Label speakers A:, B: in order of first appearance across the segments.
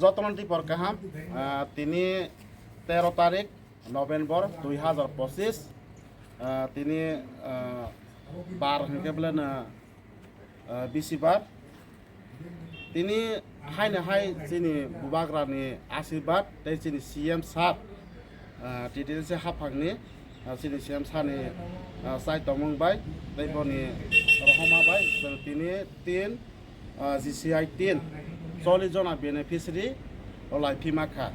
A: যতনটি পরকাহাম তিনি 13 তারিখ নভেম্বর 2025 তিনি বার হয়ে বলেন বিসিবার তিনি হাইনে হাই চিনি বুবাগ্রানি আশীর্বাদ তাই চিনি সিএম সার টিটিসি হাফांनि চিনি সিএম সানি সাই তমংবাই তাই বনি রহমাবাই তিনি 3 জিসিআই 3 40 जना बेनिफिशियारि लाइफिमाखा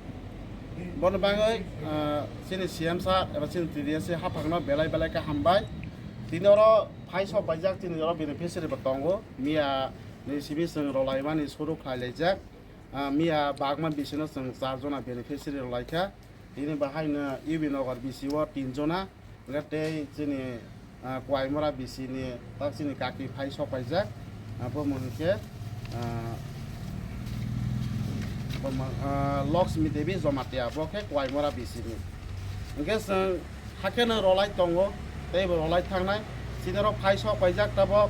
A: बनबाङै चिनि सिएम सार एबा चिनि टिडिएसि हाफांनो बेलाय बेलायखा हामबाय तिनर फाइसब बायजाक तिनि जरा बेनिफिशियारि बतंगो मिया नि सिबि जों रलायमानि सुरु खालायजाक मिया बागमान बिसिनो जों 4 जना बेनिफिशियारि रलायखा तिनि बाहायनो इबि नगर बिसिव 3 जना गते चिनि क्वाइमरा बिसिनि ता चिनि काकि फाइसब बायजाक बमनके लक्ष्मी देवी जमातिया बखे क्वाइमरा बिसिनि ओंके जों हाकेनो रलाय दंगो तेबो रलाय थांनाय सिनरो फाइसब बायजाक ताबो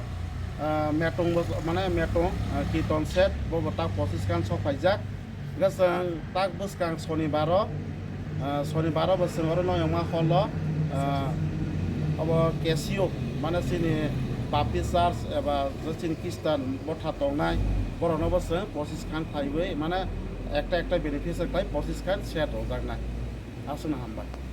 A: मेटं माने मेटं कीर्तन सेट बबता 25 गान सफायजाक जों ताक बसकां शनिबार बोसोर नयमा हल अब केसियो माने सिनि बापि चार्च एबा जोंनि ख्रिस्टान बथा दंनाय बरनो बोसोर 25 गान थाइबै माने একটা বেনিফিशियारि 25 गान सेट हो जागना आसुना हामबाय।